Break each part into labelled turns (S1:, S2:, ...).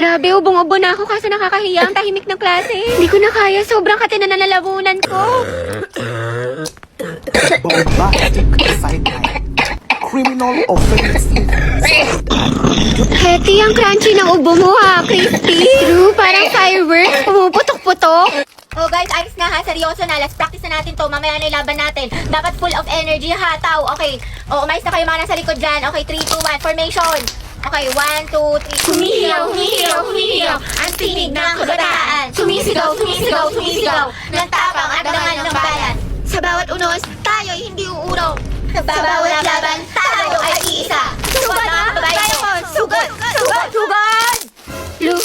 S1: Grabe, ubong-ubo na ako kaso nakakahiya ang tahimik ng klase. Hindi ko na kaya, sobrang kati na nalalabunan ko.
S2: Bombastic side-eye. Criminal offense.
S1: Heti, ang crunchy ng ubo mo ha, crispy. True, parang fireworks, pumuputok-putok.
S3: Oh guys, ayos na ha, seryoso na. Let's practice na natin to. Mamaya na yung laban natin. Dapat full of energy ha, tao. Okay. Oh, umayos na kayo mga nasa likod dyan. Okay, 3, 2, 1, formation. Okay, 1, 2, 3.
S1: Humihiyaw, humihiyaw, humihiyaw. Ang tinig ng kabataan.
S3: Sumisigaw, sumisigaw, sumisigaw. Ng tapang at dangal ng bayan.
S1: Sa bawat unos, tayo'y hindi uurong.
S3: Sa bawat laban, tayo ay iisa. Sugad na, babae ko. Sugad, sugad, sugad.
S1: Lu,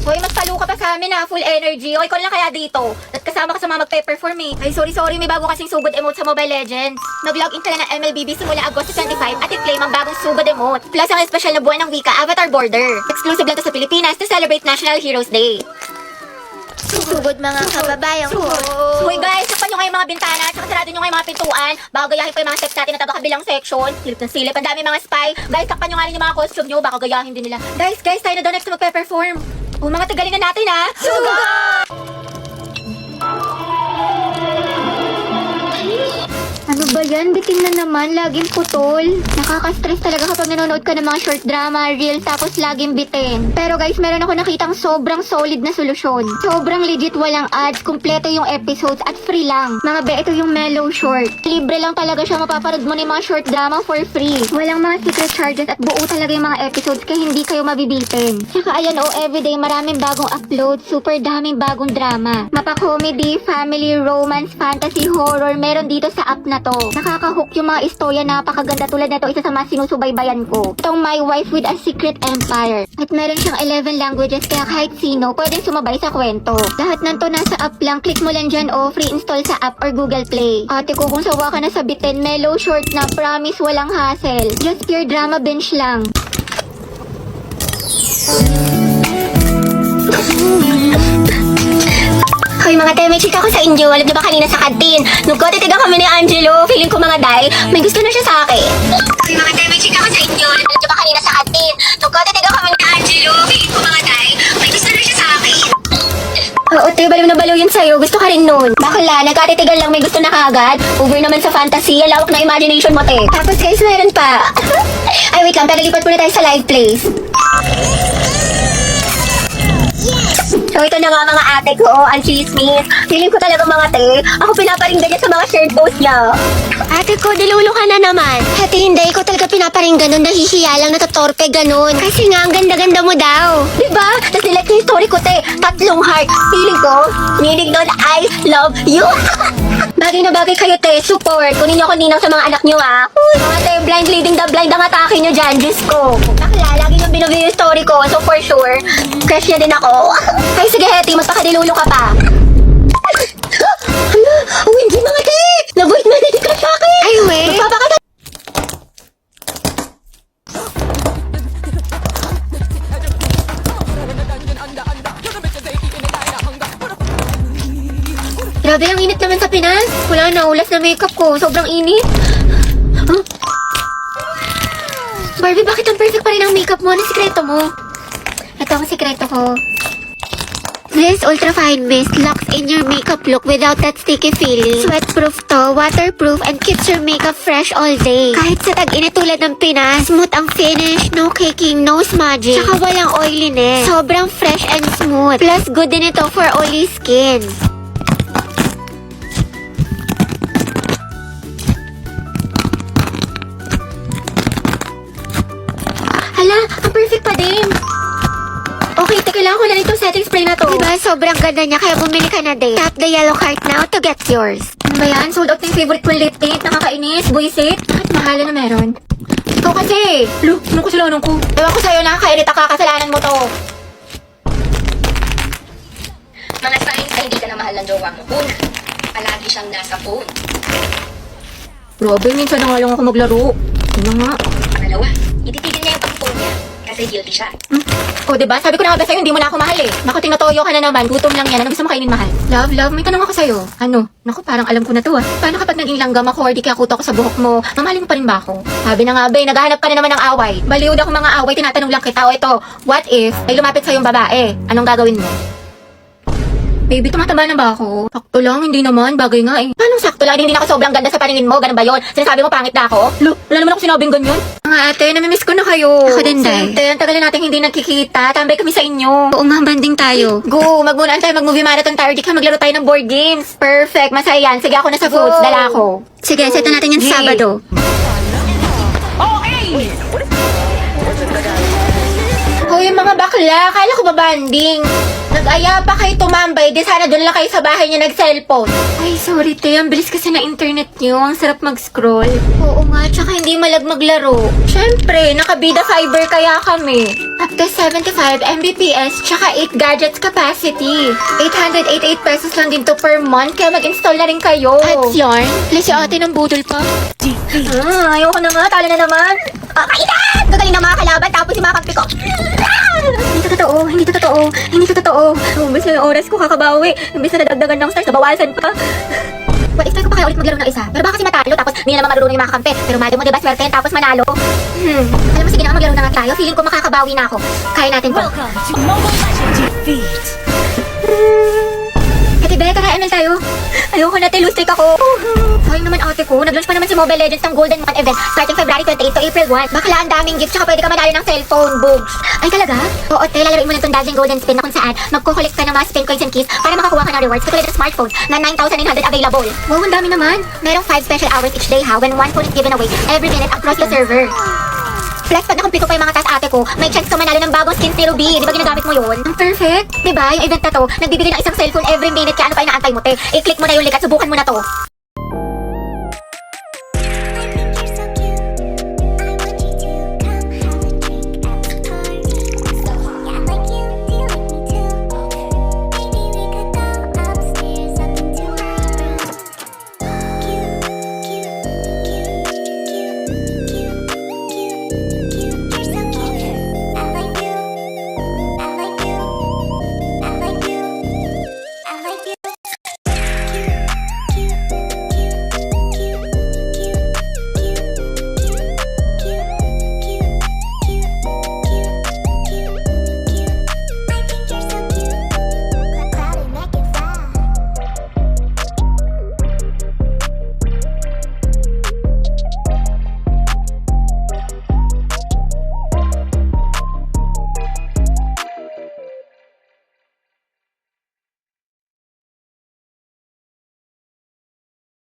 S3: Hoy, mas palo ka pa sa amin ha, full energy. O, ikaw lang kaya dito. At kasama ka sa mga magpe-perform eh. Ay, sorry, may bago kasing sugod emote sa Mobile Legends. Nag-login ka na ng MLBB simula Agosto 25 at i-claim ang bagong sugod emote. Plus ang espesyal na buwan ng wika, Avatar Border. Exclusive lang to sa Pilipinas to celebrate National Heroes Day.
S1: sugod mga kababayan ko.
S3: Hoy guys, sakpan nyo nga yung mga bintana at saka sarado nyo nga yung mga pintuan. Baka gayahin pa yung mga steps natin na taga-kabilang section. Silip ng silip, ang dami mga spy. Guys, sakpan nyo nga rin yung mga costume nyo, baka gayahin din nila. Guys, tayo na daw next na magpe-perform. Oh, mga tagalingan natin ha. Sugod!
S1: Ano ba yan? Bitin na naman, laging putol. Nakaka-stress talaga kapag nanonood ka ng mga short drama, reel, tapos laging bitin. Pero guys, meron ako nakitang sobrang solid na solusyon. Sobrang legit, walang ads, kumpleto yung episodes at free lang. Mga be, ito yung Mellow Short. Libre lang talaga siya, mapapanood mo na yung mga short drama for free. Walang mga secret charges at buo talaga yung mga episodes kaya hindi kayo mabibitin. Tsaka ayan everyday maraming bagong upload, super daming bagong drama. Mapa-comedy, family, romance, fantasy, horror, meron dito sa app na to. Nakaka-hook yung mga istorya, napakaganda tulad nito, isa sa mga sinusubaybayan ko. Itong My Wife with a Secret Empire. At meron siyang 11 languages kaya kahit sino pwedeng sumabay sa kwento. Lahat ng to nasa app lang, click mo lang dyan free install sa app or Google Play. Ate ko, kung sawa ka na sa bitin, Mellow Short na, promise walang hassle. Just pure drama binge lang.
S3: Hoy mga te, may chika ko sa inyo. Alam niyo ba kanina sa kantin? Nung titigan kami ni Angelo, feeling ko mga day, may gusto na siya sa akin. Hoy mga te, may chika ko sa inyo. Alam niyo ba kanina sa kantin? Nung titigan kami ni Angelo, feeling ko mga day, may gusto na siya sa akin. Oo te, baliw na baliw yun sa'yo. Gusto ka rin nun. Bakla, nagkatitigan lang may gusto na kaagad. Over naman sa fantasy, lawak na imagination mo te. Tapos guys, meron pa. Ay wait lang, pero lipat muna tayo sa live place. So ito na nga mga ate ko, ang chismis. Feeling ko talaga mga te, ako pinaparinggan niya sa mga shared post niya.
S1: Ate ko, dilulo ka na naman. Ate, hindi ko talaga pinaparinggan nun. Nahihiya lang, natatorpe ganun. Kasi nga, ang ganda-ganda mo daw.
S3: Diba? Tapos nilike yung story ko te, 3 heart. Feeling ko, meaning doon, I love you. Bagay na bagay kayo te, support. Kunin niyo ako ninang sa mga anak niyo ah. Mga te, blind leading the blind ang atake niyo dyan, Diyos ko. Bakla, lagi niyong binubili yung story ko, so for sure, crush niya din ako. Ay sige Hetty, magpakadilulo ka pa. Hala, hindi mga te, nabuhit na din ka sa akin.
S1: Ay, we.
S3: Magpapakata.
S1: Grabe, ang init naman sa Pinas. Wala na, ulas na makeup ko. Sobrang init. Huh? Barbie, bakit ang perfect pa rin ang makeup mo? Ano sikreto mo? Ito ang sikreto ko. This Ultra Fine Mist locks in your makeup look without that sticky feeling. Sweatproof to, waterproof, and keeps your makeup fresh all day. Kahit sa tag-init tulad ng Pinas, smooth ang finish, no caking, no smudging. Tsaka walang oiliness. Sobrang fresh and smooth. Plus, good din ito for oily skin. Hala, ang perfect pa din. Okay, kailangan ko na itong setting spray na to. Diba, sobrang ganda niya, kaya bumili ka na din. Tap the yellow card now to get yours.
S3: Ano ba yan? Sold out ng favorite kong lip tint. Nakakainis, buisit. Bakit mahal na meron? Ikaw kasi. Lu, anong kasalanan ko? Ewan ko sa'yo, nakakairita ka. Kasalanan mo to.
S4: Mga signs na hindi ka na mahal ng jowa mo. Una, palagi siyang nasa phone.
S3: Grabe, minsan na nga lang ako maglaro. Ano nga?
S4: Pangalawa, ititigil niya yung pag-phone niya. Kasi kasi guilty siya.
S1: O, diba? Sabi ko na nga ba sa'yo, hindi mo na ako mahal eh. Naku, tinatoyo ka na naman. Gutom lang yan. Ano gusto mo kainin, mahal? Love, may tanong ako sa'yo. Ano? Naku, parang alam ko na to ah. Paano kapag naging langgam ako or di kaya kuto ako sa buhok mo? Mamahalin mo pa rin ba ako? Sabi na nga ba, naghahanap ka na naman ng away. Baliw daw mga away, tinatanong lang kita. O ito, what if ay lumapit sa'yo yung babae? Anong gagawin mo? Baby, tumataba na ba ako? Sakto lang, hindi naman. Bagay nga eh. Paano sakto lang? Hindi na ako sobrang ganda sa paningin mo. Ganun ba yun? Sinasabi mo pangit na ako? Lo, wala naman ako sinabing ganyan. Mga ate, namimiss ko na kayo.
S3: Ako din, Day.
S1: Ate, ang tagal na natin hindi nagkikita. Tambay kami sa inyo.
S3: Oo nga, banding tayo.
S1: Go, magmunaan tayo, mag-movie marathon tayo. Di ka maglaro tayo ng board games. Perfect, masaya yan. Sige, ako na sa foods. Dala ako.
S3: Sige, set na natin yan sa Sabado.
S1: Hoy, mga bakla, kala ko ba banding? Nag-aya pa kayo tumambay, di sana doon lang kayo sa bahay niya nag-cellphone. Ay, sorry te, ang bilis kasi na internet niyo, ang sarap mag-scroll. Oo nga, tsaka hindi malag maglaro. Syempre, nakabida fiber kaya kami. Up to 75 Mbps, tsaka 8 gadgets capacity. 888 pesos lang din to per month, kaya mag-install na rin kayo. At yarn, please si ate ng budol pa.
S3: Ayoko na nga, talo na naman. Kailan! Gagaling na mga kalaban, tapos yung mga kampi ko. Hindi to totoo, hindi to totoo, hindi to totoo. Umbis na yung oras ko kakabawi. Umbis na nadagdagan ng stars, nabawasan pa.
S1: Well, expect ko pa kayo ulit maglaro ng isa. Pero baka kasi matalo, tapos hindi na naman marunong yung mga kakampi. Pero madam mo, diba, swerte yan, tapos manalo. Alam mo, sige na nga, maglaro na nga tayo. Feeling ko makakabawi na ako. Kaya natin to. Ate Be, tara, ML tayo.
S3: Ayoko na, lose streak ako.
S1: Sayang naman ate ko, nag-launch pa naman si Mobile Legends ng Golden Month event starting February 28 to April 1. Bakla, ang daming gifts, tsaka pwede ka manalo ng cellphone, bugs.
S3: Ay, talaga?
S1: Oo, te, lalaroin mo lang itong dazzling golden spin na kung saan magkukulit ka ng mga spin coins and keys para makakuha ka ng rewards katulad ng smartphone na 9,900 available. Wow, ang dami naman. Merong 5 special hours each day ha when one phone is given away every minute across the server. Plus, pag nakumpleto pa yung mga task ate ko, may chance ka manalo ng bagong skins ni Ruby. Di ba ginagamit mo yun? Ang perfect. Di ba? Yung event na to, nagbibigay ng isang cellphone every minute kaya ano pa inaantay mo, te? I-click mo na yung link at subukan mo na to.